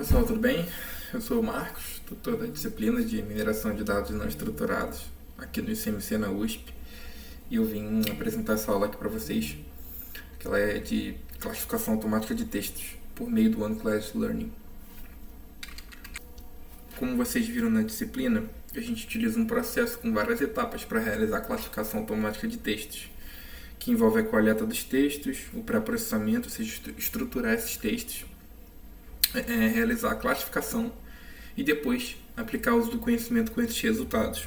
Pessoal, tudo bem? Eu sou o Marcos, tutor da disciplina de mineração de dados não estruturados aqui no ICMC na USP, e eu vim apresentar essa aula aqui para vocês, que ela é de classificação automática de textos por meio do One-Class Learning. Como vocês viram na disciplina, a gente utiliza um processo com várias etapas para realizar a classificação automática de textos, que envolve a coleta dos textos, o pré-processamento, ou seja, estruturar esses textos, realizar a classificação e depois aplicar o uso do conhecimento com esses resultados.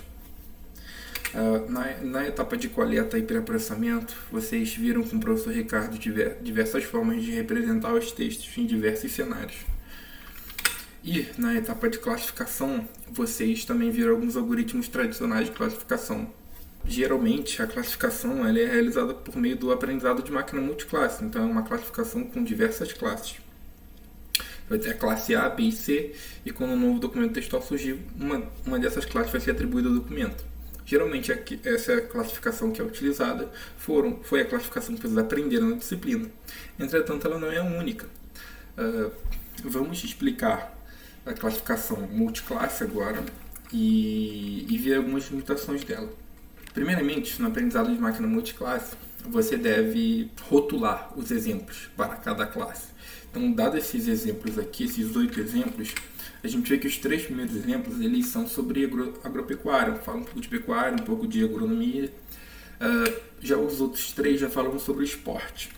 Na etapa de coleta e pré-processamento, vocês viram com o professor Ricardo diversas formas de representar os textos em diversos cenários. E na etapa de classificação, vocês também viram alguns algoritmos tradicionais de classificação. Geralmente, a classificação ela é realizada por meio do aprendizado de máquina multiclasse, então é uma classificação com diversas classes. Vai ter a classe A, B e C, e quando um novo documento textual surgir, uma dessas classes vai ser atribuída ao documento. Geralmente, essa classificação que é utilizada foi a classificação que vocês aprenderam na disciplina. Entretanto, ela não é a única. Vamos explicar a classificação multiclasse agora e ver algumas limitações dela. Primeiramente, no aprendizado de máquina multiclasse, você deve rotular os exemplos para cada classe. Então, dados esses exemplos aqui, esses 8 exemplos, a gente vê que os 3 primeiros exemplos eles são sobre agropecuária, falam um pouco de pecuária, um pouco de agronomia. Já os outros 3 já falam sobre esporte.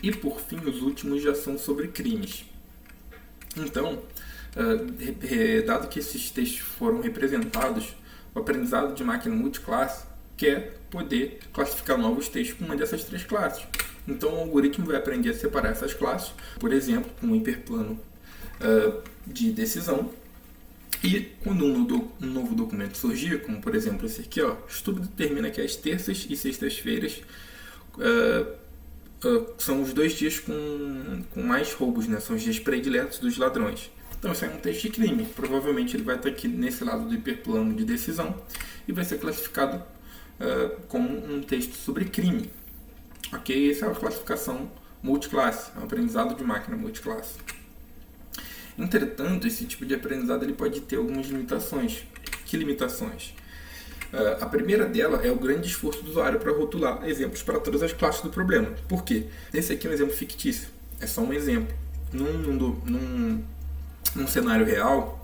E, por fim, os últimos já são sobre crimes. Então, dado que esses textos foram representados, o aprendizado de máquina multiclasse quer poder classificar novos textos com uma dessas 3 classes. Então, o algoritmo vai aprender a separar essas classes, por exemplo, com um hiperplano de decisão. E quando um novo documento surgir, como por exemplo esse aqui, estudo determina que as terças e sextas-feiras são os 2 dias com mais roubos, né? São os dias prediletos dos ladrões. Então, isso é um texto de crime. Provavelmente ele vai estar aqui nesse lado do hiperplano de decisão e vai ser classificado como um texto sobre crime. Ok? Essa é a classificação multiclasse, é um aprendizado de máquina multiclasse. Entretanto, esse tipo de aprendizado ele pode ter algumas limitações. Que limitações? A primeira dela é o grande esforço do usuário para rotular exemplos para todas as classes do problema. Por quê? Esse aqui é um exemplo fictício, é só um exemplo. Num cenário real,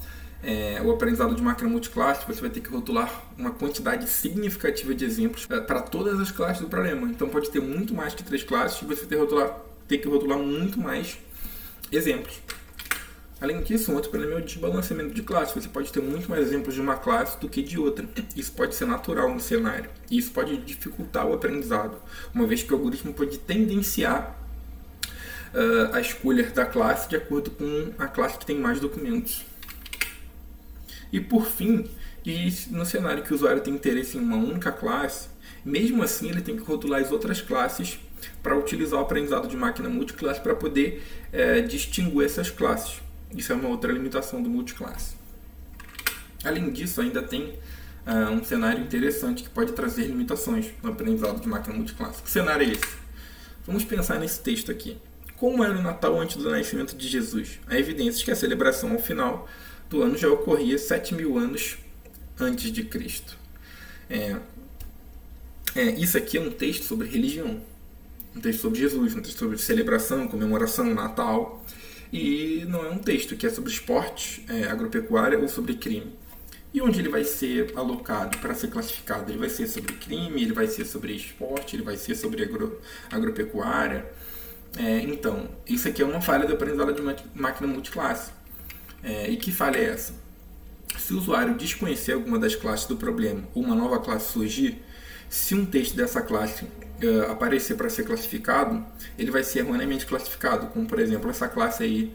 o aprendizado de máquina multiclasse, você vai ter que rotular uma quantidade significativa de exemplos para todas as classes do problema. Então pode ter muito mais que 3 classes e você ter que rotular muito mais exemplos. Além disso, um outro problema é o desbalanceamento de classe. Você pode ter muito mais exemplos de uma classe do que de outra. Isso pode ser natural no cenário. E isso pode dificultar o aprendizado, uma vez que o algoritmo pode tendenciar a escolha da classe de acordo com a classe que tem mais documentos. E por fim, no cenário que o usuário tem interesse em uma única classe, mesmo assim ele tem que rotular as outras classes para utilizar o aprendizado de máquina multiclasse para poder distinguir essas classes. Isso é uma outra limitação do multiclasse. Além disso, ainda tem um cenário interessante que pode trazer limitações no aprendizado de máquina multiclasse. Que cenário é esse? Vamos pensar nesse texto aqui. Como era o Natal antes do nascimento de Jesus? Há evidências que a celebração ao final do ano já ocorria 7.000 anos antes de Cristo. Isso aqui é um texto sobre religião, um texto sobre Jesus, um texto sobre celebração, comemoração, Natal, e não é um texto que é sobre esporte, agropecuária ou sobre crime. E onde ele vai ser alocado para ser classificado? Ele vai ser sobre crime, ele vai ser sobre esporte, ele vai ser sobre agropecuária. Então, isso aqui é uma falha do aprendizado de máquina multiclasse. E que falha é essa? Se o usuário desconhecer alguma das classes do problema ou uma nova classe surgir, se um texto dessa classe aparecer para ser classificado, ele vai ser erroneamente classificado, como por exemplo essa classe aí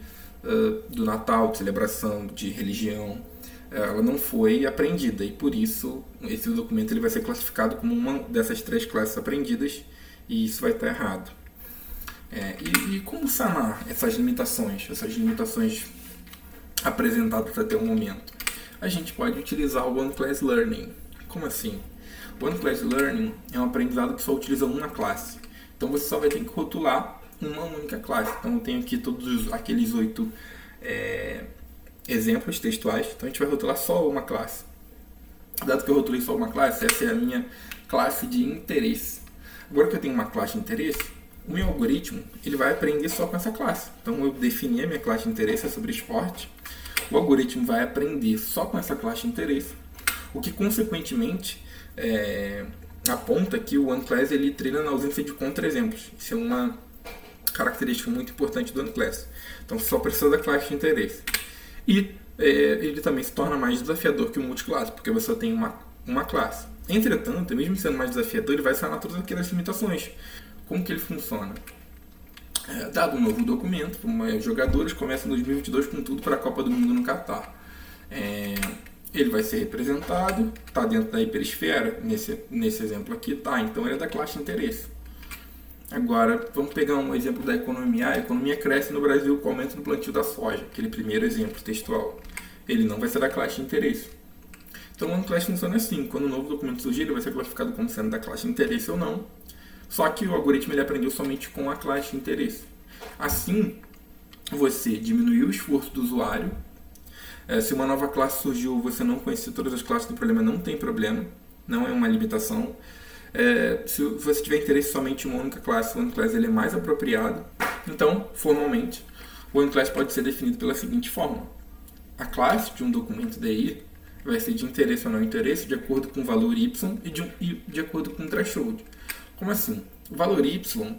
do Natal, de celebração, de religião. Ela não foi aprendida e por isso esse documento ele vai ser classificado como uma dessas 3 classes aprendidas e isso vai estar errado. E como sanar essas limitações apresentadas até o momento? A gente pode utilizar o One-Class Learning. Como assim? O One-Class Learning é um aprendizado que só utiliza uma classe. Então você só vai ter que rotular uma única classe. Então eu tenho aqui todos aqueles 8 exemplos textuais. Então a gente vai rotular só uma classe. Dado que eu rotulei só uma classe, essa é a minha classe de interesse. Agora que eu tenho uma classe de interesse, o meu algoritmo ele vai aprender só com essa classe. Então eu defini a minha classe de interesse sobre esporte. O algoritmo vai aprender só com essa classe de interesse, o que consequentemente aponta que o OneClass ele treina na ausência de contra-exemplos. Isso é uma característica muito importante do OneClass. Então só precisa da classe de interesse. E ele também se torna mais desafiador que o multiclasse, porque você só tem uma classe. Entretanto, mesmo sendo mais desafiador, ele vai sanar todas aquelas limitações. Como que ele funciona? Dado um novo documento, os jogadores começam em 2022 com tudo para a Copa do Mundo no Catar. Ele vai ser representado, está dentro da hiperesfera, nesse exemplo aqui, tá, então ele é da classe de interesse. Agora, vamos pegar um exemplo da economia. A economia cresce no Brasil com o aumento no plantio da soja, aquele primeiro exemplo textual. Ele não vai ser da classe de interesse. Então o OneClass funciona assim, quando um novo documento surgir, ele vai ser classificado como sendo da classe de interesse ou não, só que o algoritmo ele aprendeu somente com a classe de interesse. Assim, você diminuiu o esforço do usuário. Se uma nova classe surgiu, você não conhecer todas as classes do problema, não tem problema, não é uma limitação. Se você tiver interesse somente em uma única classe, o OneClass ele é mais apropriado. Então, formalmente, o OneClass pode ser definido pela seguinte forma: a classe de um documento DI vai ser de interesse ou não interesse de acordo com o valor Y e de acordo com o threshold. Como assim? O valor Y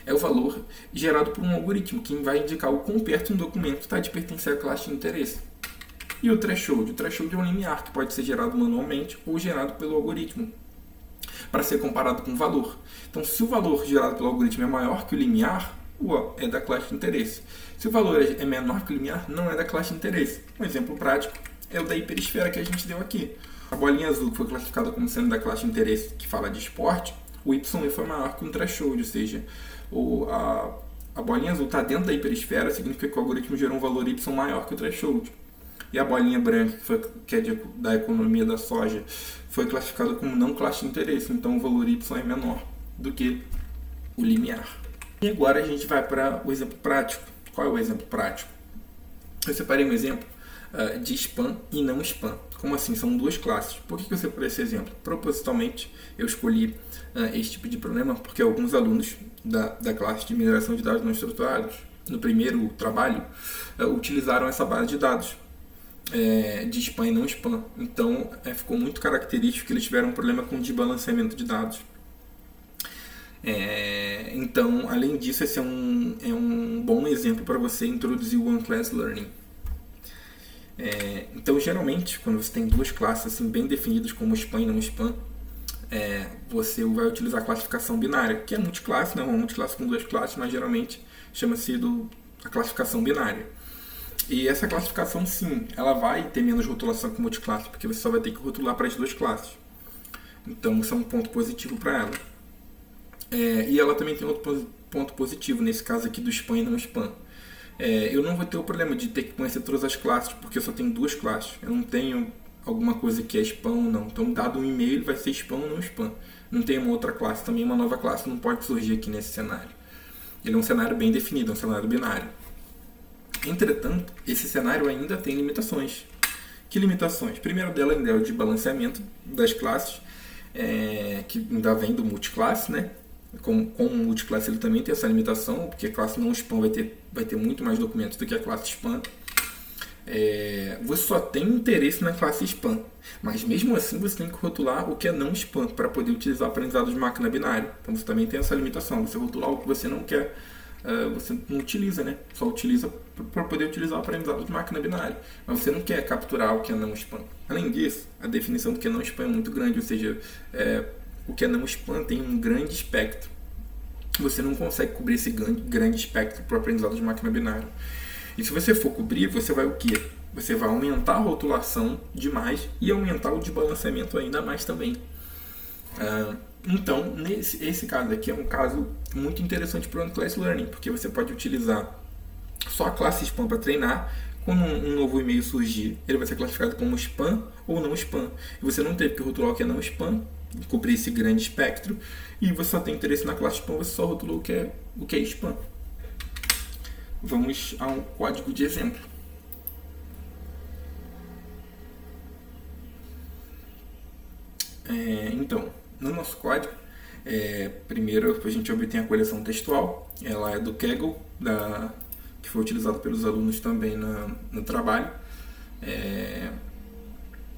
é o valor gerado por um algoritmo que vai indicar o quão perto um documento está de pertencer à classe de interesse. E o threshold? O threshold é um limiar que pode ser gerado manualmente ou gerado pelo algoritmo, para ser comparado com o valor. Então, se o valor gerado pelo algoritmo é maior que o limiar, é da classe de interesse. Se o valor é menor que o limiar, não é da classe de interesse. Um exemplo prático é o da hiperesfera que a gente deu aqui. A bolinha azul que foi classificada como sendo da classe de interesse, que fala de esporte, o YE foi maior que um threshold, ou seja, a bolinha azul está dentro da hiperesfera, significa que o algoritmo gerou um valor Y maior que o threshold. E a bolinha branca, que é da economia da soja, foi classificada como não classe de interesse, então o valor Y é menor do que o limiar. E agora a gente vai para o exemplo prático. Qual é o exemplo prático? Eu separei um exemplo de spam e não spam. Como assim? São duas classes. Por que eu separei esse exemplo? Propositalmente eu escolhi esse tipo de problema porque alguns alunos da classe de mineração de dados não estruturados, no primeiro trabalho, utilizaram essa base de dados de spam e não spam. Então ficou muito característico que eles tiveram um problema com desbalanceamento de dados. Então, além disso, esse é um bom exemplo para você introduzir o OneClass Learning. Então, geralmente, quando você tem duas classes assim, bem definidas como spam e não spam, você vai utilizar a classificação binária, que é multiclasse, não é uma multiclasse com duas classes, mas geralmente chama-se a classificação binária. E essa classificação, sim, ela vai ter menos rotulação que multiclasse, porque você só vai ter que rotular para as duas classes. Então, isso é um ponto positivo para ela. E ela também tem outro ponto positivo, nesse caso aqui do spam e não spam. Eu não vou ter o problema de ter que conhecer todas as classes, porque eu só tenho duas classes. Eu não tenho alguma coisa que é spam ou não. Então, dado um e-mail, vai ser spam ou não spam. Não tem uma outra classe, também uma nova classe não pode surgir aqui nesse cenário. Ele é um cenário bem definido, é um cenário binário. Entretanto, esse cenário ainda tem limitações. Que limitações? Primeiro dela ainda é o de balanceamento das classes, que ainda vem do multiclasse, né? Com o multiclasse ele também tem essa limitação, porque a classe não spam vai ter muito mais documentos do que a classe spam. Você só tem interesse na classe spam, mas mesmo assim você tem que rotular o que é não spam para poder utilizar o aprendizado de máquina binária. Então você também tem essa limitação, você rotular o que você não quer, você não utiliza, né? Só utiliza para poder utilizar o aprendizado de máquina binária, mas você não quer capturar o que é não spam. Além disso, a definição do que é não spam é muito grande, ou seja, o que é não spam tem um grande espectro. Você não consegue cobrir esse grande espectro para o aprendizado de máquina binária. E se você for cobrir, você vai o quê? Você vai aumentar a rotulação demais e aumentar o desbalanceamento ainda mais também. Então, esse caso aqui é um caso muito interessante para o OneClass Learning, porque você pode utilizar só a classe spam para treinar. Quando um novo e-mail surgir, ele vai ser classificado como spam ou não spam. E você não teve que rotular o que é não spam, cobrir esse grande espectro, e você só tem interesse na classe spam, você só rotulou o que é spam. Vamos a um código de exemplo. Então, no nosso código, primeiro a gente obtém a coleção textual, ela é do Kaggle, que foi utilizado pelos alunos também no trabalho. É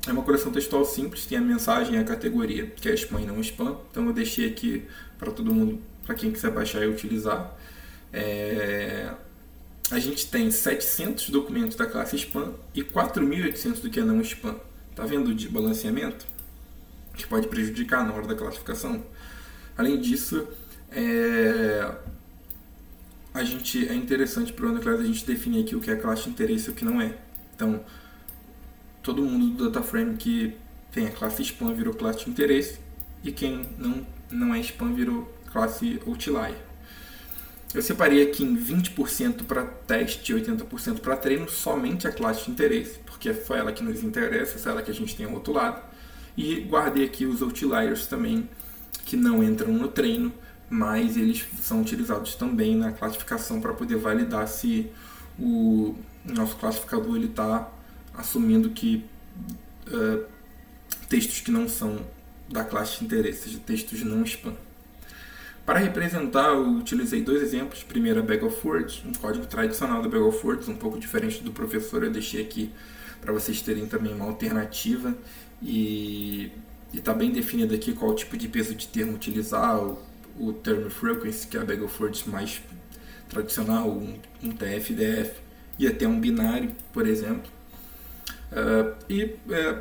uma coleção textual simples, tem a mensagem e a categoria, que é spam e não spam. Então eu deixei aqui para todo mundo, para quem quiser baixar e utilizar. A gente tem 700 documentos da classe spam e 4.800 do que é não spam. Tá vendo o balanceamento? Que pode prejudicar na hora da classificação. Além disso, é interessante para o OneClass a gente definir aqui o que é classe de interesse e o que não é. Então, todo mundo do DataFrame que tem a classe spam virou classe de interesse e quem não é spam virou classe outlier. Eu separei aqui em 20% para teste e 80% para treino somente a classe de interesse, porque é só ela que nos interessa, é só ela que a gente tem ao outro lado. E guardei aqui os outliers também, que não entram no treino, mas eles são utilizados também na classificação para poder validar se o nosso classificador está assumindo que textos que não são da classe de interesse, seja textos não spam. Para representar, eu utilizei dois exemplos. Primeiro, a Bag of Words, um código tradicional da Bag of Words, um pouco diferente do professor. Eu deixei aqui para vocês terem também uma alternativa. E está bem definido aqui qual tipo de peso de termo utilizar, o term frequency, que é a Bag of Words mais tradicional, um TF-DF, e até um binário, por exemplo.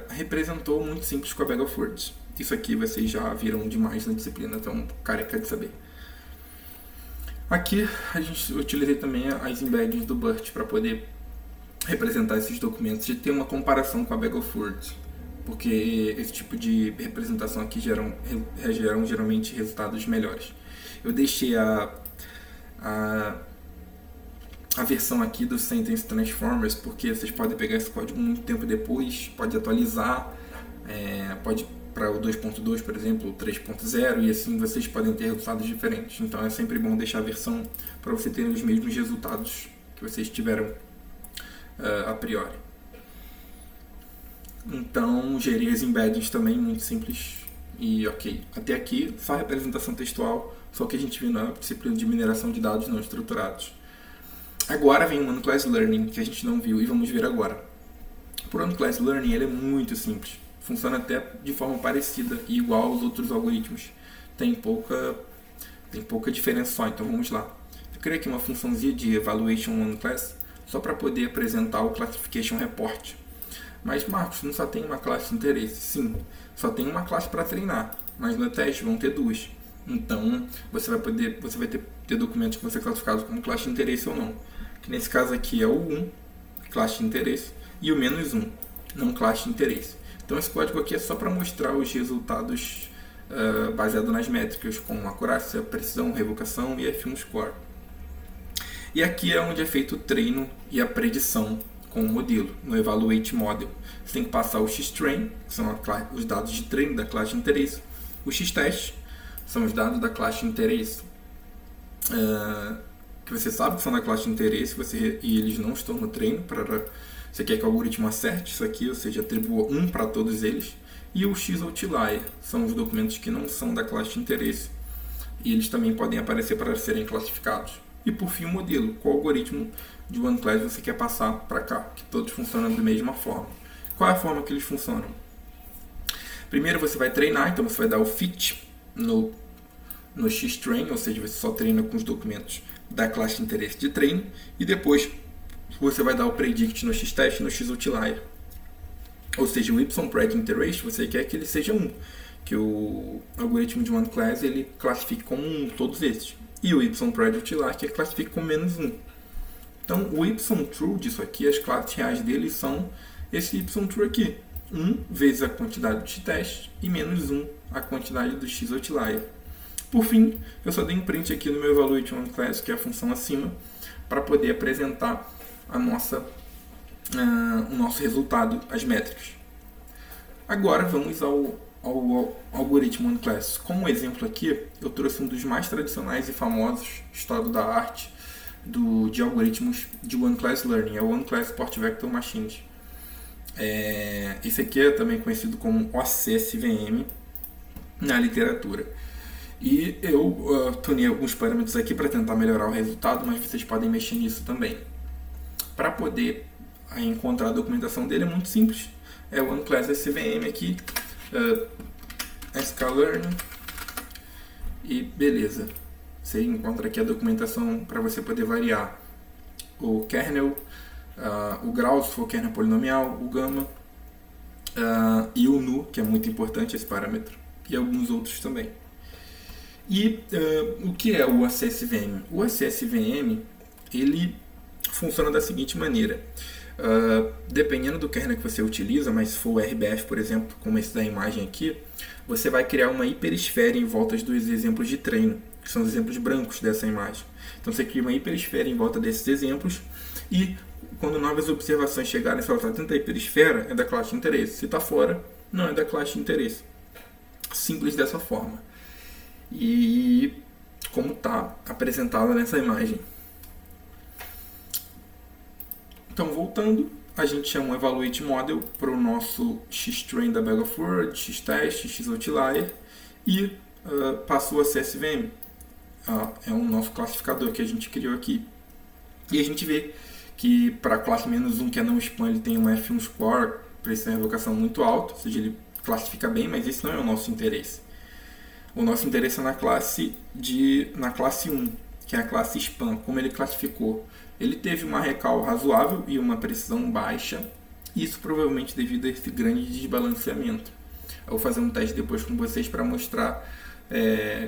Representou muito simples com a Bag of Words. Isso aqui vocês já viram demais na disciplina, então careca de saber. Aqui eu utilizei também as embeddings do BERT para poder representar esses documentos e ter uma comparação com a Bag of Words, porque esse tipo de representação aqui geram geralmente resultados melhores. Eu deixei a versão aqui do Sentence Transformers, porque vocês podem pegar esse código muito tempo depois, pode atualizar, pode para o 2.2, por exemplo, o 3.0, e assim vocês podem ter resultados diferentes. Então é sempre bom deixar a versão para você ter os mesmos resultados que vocês tiveram a priori. Então gerei as embeddings também, muito simples e ok. Até aqui, só representação textual, só que a gente viu na disciplina de mineração de dados não estruturados. Agora vem o OneClass Learning, que a gente não viu e vamos ver agora. O OneClass Learning ele é muito simples. Funciona até de forma parecida e igual aos outros algoritmos. Tem pouca diferença só, então vamos lá. Eu criei aqui uma funçãozinha de Evaluation OneClass só para poder apresentar o Classification Report. Mas, Marcos, não só tem uma classe de interesse? Sim, só tem uma classe para treinar, mas no teste vão ter duas. Então, você vai ter documentos que vão ser classificados como classe de interesse ou não. Que nesse caso aqui é o 1, classe de interesse, e o -1, não classe de interesse. Então esse código aqui é só para mostrar os resultados baseados nas métricas, como acurácia, precisão, revocação e F1 score. E aqui é onde é feito o treino e a predição com o modelo, no Evaluate Model. Você tem que passar o X-Train, que são os dados de treino da classe de interesse, o X-Test, são os dados da classe de interesse, que você sabe que são da classe de interesse, e eles não estão no treino, você quer que o algoritmo acerte isso aqui, ou seja, atribua 1 para todos eles. E o X-Outlier são os documentos que não são da classe de interesse. E eles também podem aparecer para serem classificados. E por fim o modelo, qual algoritmo de OneClass você quer passar para cá, que todos funcionam da mesma forma. Qual é a forma que eles funcionam? Primeiro você vai treinar, então você vai dar o fit no X-Train, ou seja, você só treina com os documentos da classe de interesse de treino, e depois você vai dar o predict no X-Test e no X-Outlier. Ou seja, o YPredict Interest, você quer que ele seja 1, que o algoritmo de OneClass ele classifique como 1 todos esses. E o YPredict Outlier que ele classifique como -1. Então, o YTrue disso aqui, as classes reais dele são esse YTrue aqui. 1 vezes a quantidade do X-Test e -1 a quantidade do X-Outlier. Por fim, eu só dei um print aqui no meu Evaluate OneClass, que é a função acima, para poder apresentar o nosso resultado, as métricas. Agora vamos ao algoritmo OneClass. Como exemplo aqui, eu trouxe um dos mais tradicionais e famosos, estado da arte, de algoritmos de OneClass Learning, é o OneClass Support Vector Machines. Esse aqui é também conhecido como OCSVM, na literatura. E eu tunei alguns parâmetros aqui para tentar melhorar o resultado, mas vocês podem mexer nisso também. Para poder encontrar a documentação dele é muito simples. É o OneClass SVM aqui, sklearn, e beleza. Você encontra aqui a documentação para você poder variar o kernel, o grau, se for kernel polinomial, o gama, e o nu, que é muito importante esse parâmetro, e alguns outros também. E o que é o ACSVM? O ACSVM, ele funciona da seguinte maneira. Dependendo do kernel que você utiliza, mas se for o RBF, por exemplo, como esse da imagem aqui, você vai criar uma hiperesfera em volta dos exemplos de treino, que são os exemplos brancos dessa imagem. Então você cria uma hiperesfera em volta desses exemplos e quando novas observações chegarem, se ela está dentro da hiperesfera, é da classe de interesse. Se está fora, não é da classe de interesse. Simples dessa forma. E como está apresentado nessa imagem. Então, voltando, a gente chama um Evaluate Model para o nosso X-Train da Bag of Words, X-Test, X-Outlier e passou a CSVM. É o nosso classificador que a gente criou aqui. E a gente vê que para a classe -1, que é não spam, ele tem um F1 score, precisa de revocação muito alto, ou seja, ele classifica bem, mas esse não é o nosso interesse. O nosso interesse é na classe 1, que é a classe spam. Como ele classificou? Ele teve uma recal razoável e uma precisão baixa, isso provavelmente devido a esse grande desbalanceamento. Eu vou fazer um teste depois com vocês para mostrar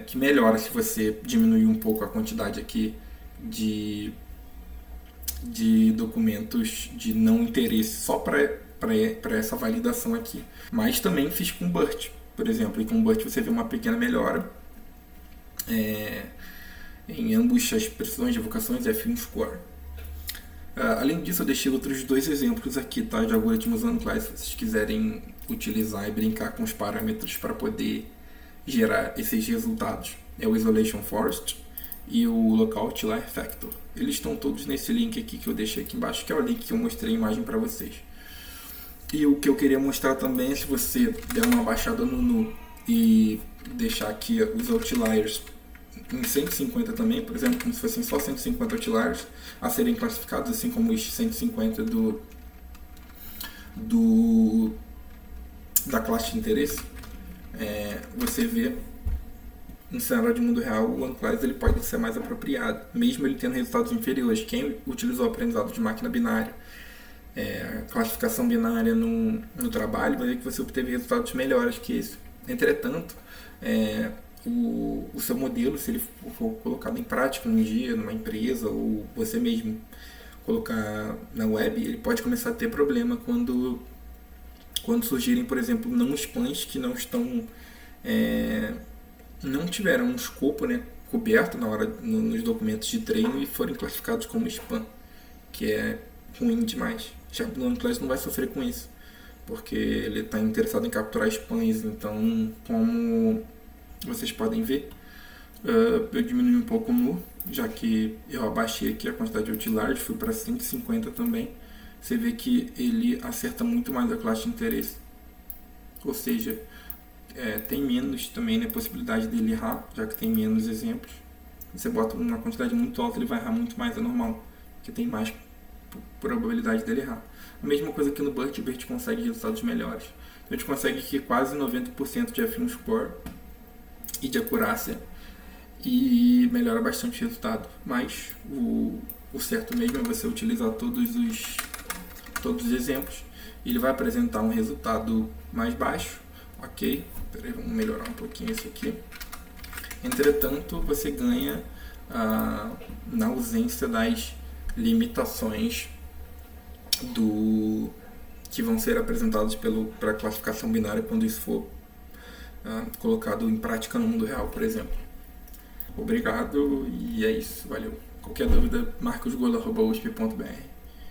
que melhora se você diminuir um pouco a quantidade aqui de documentos de não interesse só para essa validação aqui. Mas também fiz com BERT, por exemplo, e com BERT você vê uma pequena melhora em ambos as precisões de evocações F1 score. Além disso, eu deixei outros dois exemplos aqui, tá, de algoritmos OneClass, se vocês quiserem utilizar e brincar com os parâmetros para poder gerar esses resultados. É o Isolation Forest e o Local Outlier Factor. Eles estão todos nesse link aqui que eu deixei aqui embaixo, que é o link que eu mostrei a imagem para vocês. E o que eu queria mostrar também é, se você der uma baixada no nu e deixar aqui os outliers em 150 também, por exemplo, como se fossem só 150 outliers a serem classificados, assim como os 150 da classe de interesse, você vê no cenário de mundo real, o OneClass ele pode ser mais apropriado, mesmo ele tendo resultados inferiores. Quem utilizou o aprendizado de máquina binária, classificação binária no trabalho, vai ver que você obteve resultados melhores que esse. Entretanto, o seu modelo, se ele for colocado em prática um dia numa empresa ou você mesmo colocar na web, ele pode começar a ter problema quando surgirem, por exemplo, não spams que não estão não tiveram um escopo, coberto na hora nos documentos de treino e forem classificados como spam, que é ruim demais. Já o OneClass não vai sofrer com isso, porque ele está interessado em capturar spams. Então, como vocês podem ver, eu diminui um pouco o nu, já que eu abaixei aqui a quantidade de outliers, fui para 150 também. Você vê que ele acerta muito mais a classe de interesse, ou seja, tem menos também possibilidade dele errar, já que tem menos exemplos. Você bota uma quantidade muito alta, ele vai errar muito mais, é normal, porque tem mais probabilidade dele errar. A mesma coisa que no BERT, o BERT consegue resultados melhores. Então a gente consegue aqui quase 90% de F1 score e de acurácia, e melhora bastante o resultado. Mas o certo mesmo é você utilizar todos os exemplos, e ele vai apresentar um resultado mais baixo. Ok, peraí, vamos melhorar um pouquinho isso aqui. Entretanto, você ganha na ausência das limitações que vão ser apresentadas para a classificação binária quando isso for colocado em prática no mundo real, por exemplo. Obrigado, e é isso, valeu. Qualquer dúvida, marcosgolo@usp.br.